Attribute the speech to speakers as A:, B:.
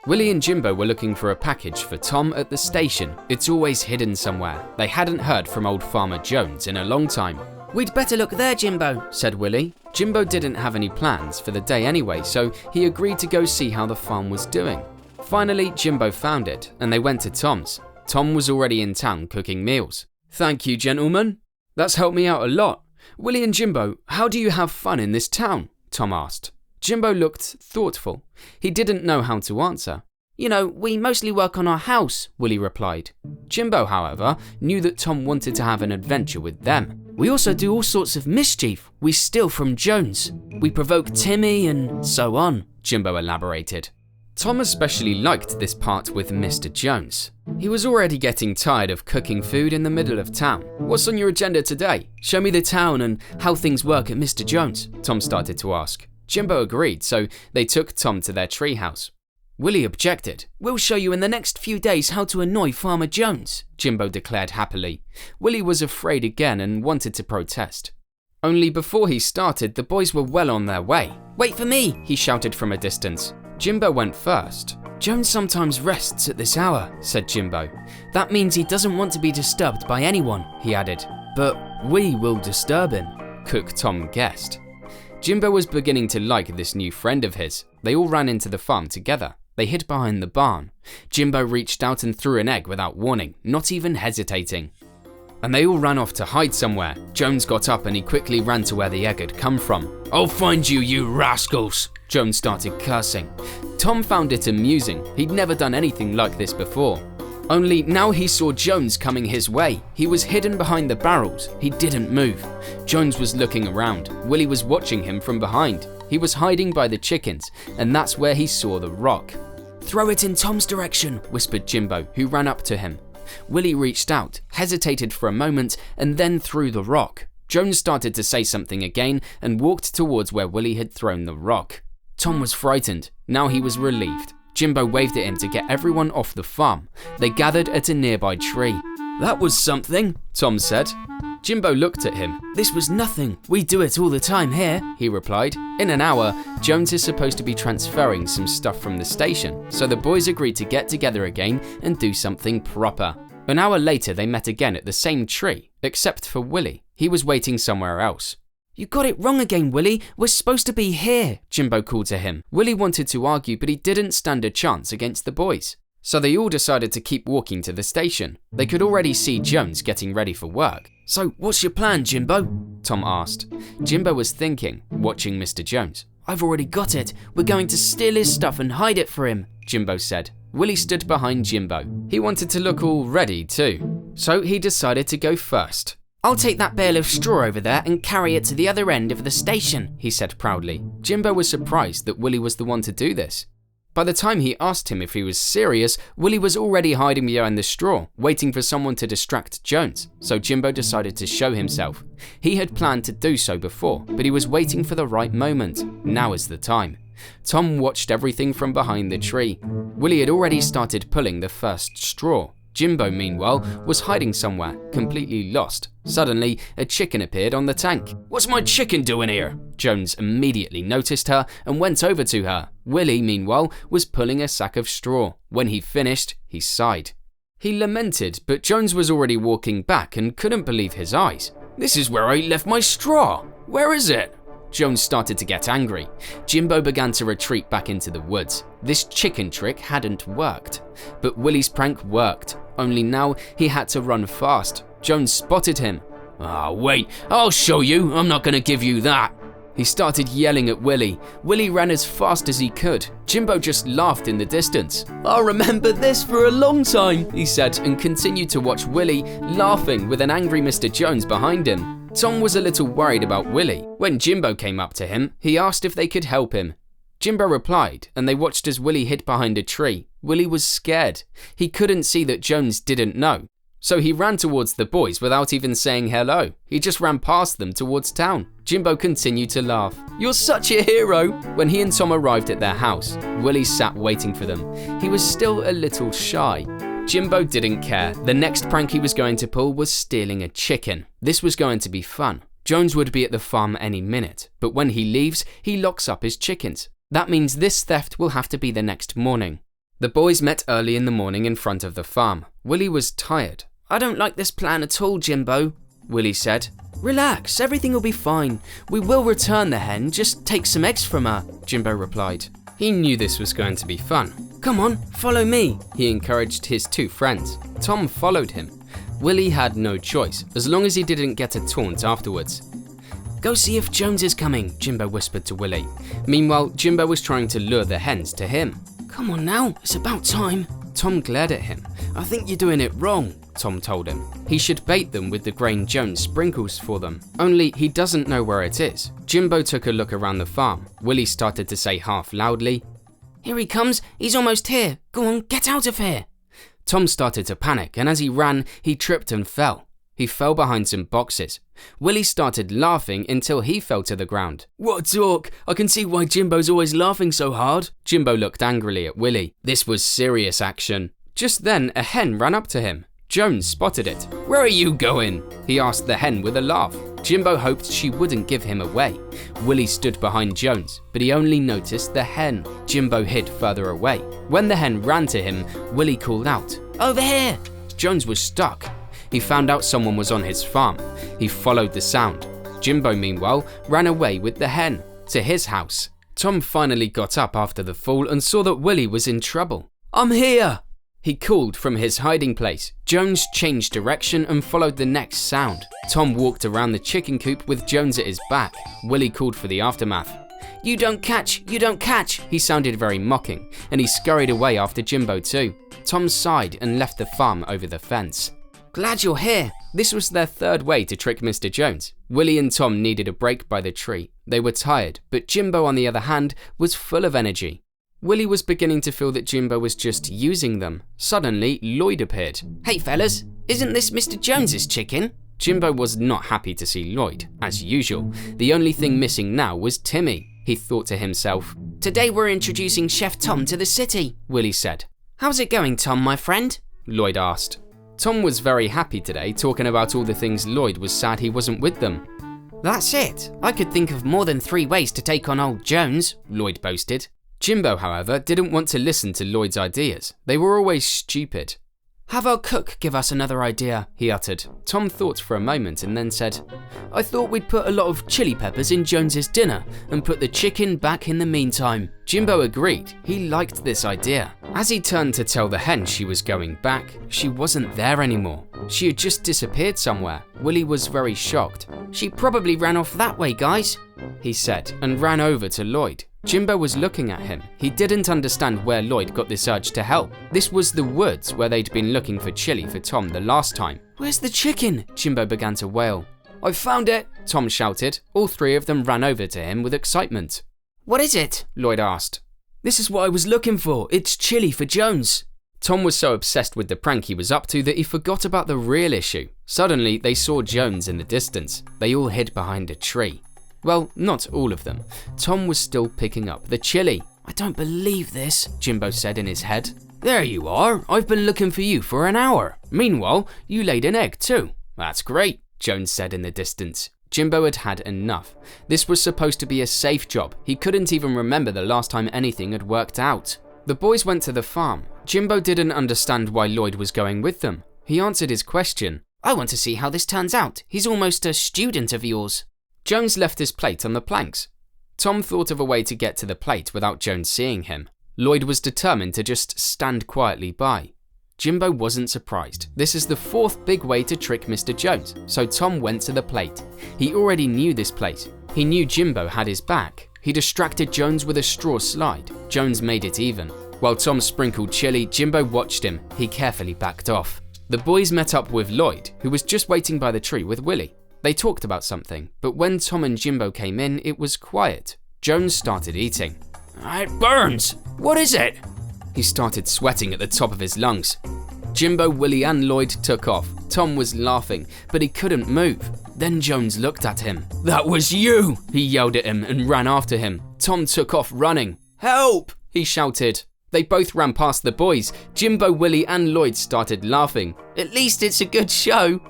A: Willie and Jimbo were looking for a package for Tom at the station. It's always hidden somewhere. They hadn't heard from old Farmer Jones in a long time.
B: "We'd better look there, Jimbo," said Willie.
A: Jimbo didn't have any plans for the day anyway, so he agreed to go see how the farm was doing. Finally, Jimbo found it, and they went to Tom's. Tom was already in town cooking meals. "Thank you, gentlemen. That's helped me out a lot. Willie and Jimbo, how do you have fun in this town?" Tom asked. Jimbo looked thoughtful. He didn't know how to answer.
B: "You know, we mostly work on our house," Willie replied.
A: Jimbo, however, knew that Tom wanted to have an adventure with them.
B: "We also do all sorts of mischief. We steal from Jones. We provoke Timmy and so on,"
A: Jimbo elaborated. Tom especially liked this part with Mr. Jones. He was already getting tired of cooking food in the middle of town. "What's on your agenda today? Show me the town and how things work at Mr. Jones," Tom started to ask. Jimbo agreed, so they took Tom to their treehouse.
B: Willie objected. "We'll show you in the next few days how to annoy Farmer Jones,"
A: Jimbo declared happily. Willie was afraid again and wanted to protest. Only before he started, the boys were well on their way.
B: "Wait for me,"
A: he shouted from a distance. Jimbo went first.
B: "Jones sometimes rests at this hour," said Jimbo. "That means he doesn't want to be disturbed by anyone," he added.
A: "But we will disturb him," Cook Tom guessed. Jimbo was beginning to like this new friend of his. They all ran into the farm together. They hid behind the barn. Jimbo reached out and threw an egg without warning, not even hesitating. And they all ran off to hide somewhere. Jones got up and he quickly ran to where the egg had come from. "I'll find you, you rascals!" Jones started cursing. Tom found it amusing. He'd never done anything like this before. Only now he saw Jones coming his way. He was hidden behind the barrels. He didn't move. Jones was looking around. Willie was watching him from behind. He was hiding by the chickens, and that's where he saw the rock.
B: "Throw it in Tom's direction,"
A: whispered Jimbo, who ran up to him. Willie reached out, hesitated for a moment, and then threw the rock. Jones started to say something again and walked towards where Willie had thrown the rock. Tom was frightened. Now he was relieved. Jimbo waved at him to get everyone off the farm. They gathered at a nearby tree.
B: "That was something," Tom said.
A: Jimbo looked at him.
B: "This was nothing. We do it all the time here,"
A: he replied. In an hour, Jones is supposed to be transferring some stuff from the station, so the boys agreed to get together again and do something proper. An hour later, they met again at the same tree, except for Willie. He was waiting somewhere else.
B: "You got it wrong again, Willie. We're supposed to be here,"
A: Jimbo called to him. Willie wanted to argue, but he didn't stand a chance against the boys. So they all decided to keep walking to the station. They could already see Jones getting ready for work.
B: "So what's your plan, Jimbo?"
A: Tom asked. Jimbo was thinking, watching Mr. Jones.
B: "I've already got it. We're going to steal his stuff and hide it for him," Jimbo said.
A: Willie stood behind Jimbo. He wanted to look all ready too, so he decided to go first.
B: "I'll take that bale of straw over there and carry it to the other end of the station," he said proudly.
A: Jimbo was surprised that Willie was the one to do this. By the time he asked him if he was serious, Willie was already hiding behind the straw, waiting for someone to distract Jones, so Jimbo decided to show himself. He had planned to do so before, but he was waiting for the right moment. Now is the time. Tom watched everything from behind the tree. Willie had already started pulling the first straw. Jimbo, meanwhile, was hiding somewhere, completely lost. Suddenly, a chicken appeared on the tank. "What's my chicken doing here?" Jones immediately noticed her and went over to her. Willie, meanwhile, was pulling a sack of straw. When he finished, he sighed. He lamented, but Jones was already walking back and couldn't believe his eyes. "This is where I left my straw. Where is it?" Jones started to get angry. Jimbo began to retreat back into the woods. This chicken trick hadn't worked. But Willie's prank worked, only now he had to run fast. Jones spotted him. Wait, I'll show you. I'm not gonna give you that." He started yelling at Willie. Willie ran as fast as he could. Jimbo just laughed in the distance. "I'll remember this for a long time," he said, and continued to watch Willie, laughing with an angry Mr. Jones behind him. Tom was a little worried about Willie. When Jimbo came up to him, he asked if they could help him. Jimbo replied, and they watched as Willie hid behind a tree. Willie was scared. He couldn't see that Jones didn't know. So he ran towards the boys without even saying hello. He just ran past them towards town. Jimbo continued to laugh. "You're such a hero." When he and Tom arrived at their house, Willie sat waiting for them. He was still a little shy. Jimbo didn't care. The next prank he was going to pull was stealing a chicken. This was going to be fun. Jones would be at the farm any minute, but when he leaves, he locks up his chickens. That means this theft will have to be the next morning. The boys met early in the morning in front of the farm. Willie was tired.
B: I don't like this plan at all, Jimbo, Willie said. Relax, everything will be fine. We will return the hen, just take some eggs from her, Jimbo replied.
A: He knew this was going to be fun.
B: Come on, follow me,
A: he encouraged his two friends. Tom followed him. Willie had no choice, as long as he didn't get a taunt afterwards.
B: Go see if Jones is coming, Jimbo whispered to Willie.
A: Meanwhile, Jimbo was trying to lure the hens to him.
B: Come on now, it's about time.
A: Tom glared at him.
B: I think you're doing it wrong,
A: Tom told him. He should bait them with the grain Jones sprinkles for them. Only he doesn't know where it is. Jimbo took a look around the farm. Willie started to say half loudly,
B: Here he comes, he's almost here. Go on, get out of here.
A: Tom started to panic, and as he ran, he tripped and fell. He fell behind some boxes. Willie started laughing until he fell to the ground.
B: What talk? I can see why Jimbo's always laughing so hard.
A: Jimbo looked angrily at Willie. This was serious action. Just then, a hen ran up to him. Jones spotted it.
B: Where are you going?
A: He asked the hen with a laugh. Jimbo hoped she wouldn't give him away. Willie stood behind Jones, but he only noticed the hen. Jimbo hid further away. When the hen ran to him, Willie called out,
B: Over here!
A: Jones was stuck. He found out someone was on his farm. He followed the sound. Jimbo, meanwhile, ran away with the hen to his house. Tom finally got up after the fall and saw that Willie was in trouble.
B: I'm here!
A: He called from his hiding place. Jones changed direction and followed the next sound. Tom walked around the chicken coop with Jones at his back. Willie called for the aftermath.
B: You don't catch, you don't catch.
A: He sounded very mocking, and he scurried away after Jimbo too. Tom sighed and left the farm over the fence.
B: Glad you're here.
A: This was their third way to trick Mr. Jones. Willie and Tom needed a break by the tree. They were tired, but Jimbo, on the other hand, was full of energy. Willie was beginning to feel that Jimbo was just using them. Suddenly, Lloyd appeared.
B: Hey fellas, isn't this Mr. Jones's chicken?
A: Jimbo was not happy to see Lloyd, as usual. The only thing missing now was Timmy. He thought to himself.
B: Today we're introducing Chef Tom to the city, Willie said. How's it going, Tom, my friend?
A: Lloyd asked. Tom was very happy today, talking about all the things Lloyd was sad he wasn't with them.
B: That's it. I could think of more than 3 ways to take on old Jones, Lloyd boasted.
A: Jimbo, however, didn't want to listen to Lloyd's ideas. They were always stupid.
B: Have our cook give us another idea, he uttered.
A: Tom thought for a moment and then said,
B: I thought we'd put a lot of chili peppers in Jones's dinner and put the chicken back in the meantime.
A: Jimbo agreed. He liked this idea. As he turned to tell the hen she was going back, she wasn't there anymore. She had just disappeared somewhere. Willie was very shocked.
B: She probably ran off that way, guys,
A: he said, and ran over to Lloyd. Jimbo was looking at him. He didn't understand where Lloyd got this urge to help. This was the woods where they'd been looking for chili for Tom the last time.
B: Where's the chicken? Jimbo began to wail.
A: I found it, Tom shouted. All 3 of them ran over to him with excitement.
B: What is it? Lloyd asked. This is what I was looking for. It's chili for Jones.
A: Tom was so obsessed with the prank he was up to that he forgot about the real issue. Suddenly, they saw Jones in the distance. They all hid behind a tree. Well, not all of them. Tom was still picking up the chili.
B: I don't believe this, Jimbo said in his head. There you are. I've been looking for you for an hour.
A: Meanwhile, you laid an egg too. That's great, Jones said in the distance. Jimbo had had enough. This was supposed to be a safe job. He couldn't even remember the last time anything had worked out. The boys went to the farm. Jimbo didn't understand why Lloyd was going with them. He answered his question.
B: I want to see how this turns out. He's almost a student of yours.
A: Jones left his plate on the planks. Tom thought of a way to get to the plate without Jones seeing him. Lloyd was determined to just stand quietly by. Jimbo wasn't surprised. This is the 4th big way to trick Mr. Jones, so Tom went to the plate. He already knew this place. He knew Jimbo had his back. He distracted Jones with a straw slide. Jones made it even. While Tom sprinkled chili, Jimbo watched him. He carefully backed off. The boys met up with Lloyd, who was just waiting by the tree with Willie. They talked about something, but when Tom and Jimbo came in, it was quiet. Jones started eating.
B: It burns! What is it?
A: He started sweating at the top of his lungs. Jimbo, Willie and Lloyd took off. Tom was laughing, but he couldn't move. Then Jones looked at him.
B: That was you!
A: He yelled at him and ran after him. Tom took off running.
B: Help!
A: He shouted. They both ran past the boys. Jimbo, Willie and Lloyd started laughing.
B: At least it's a good show.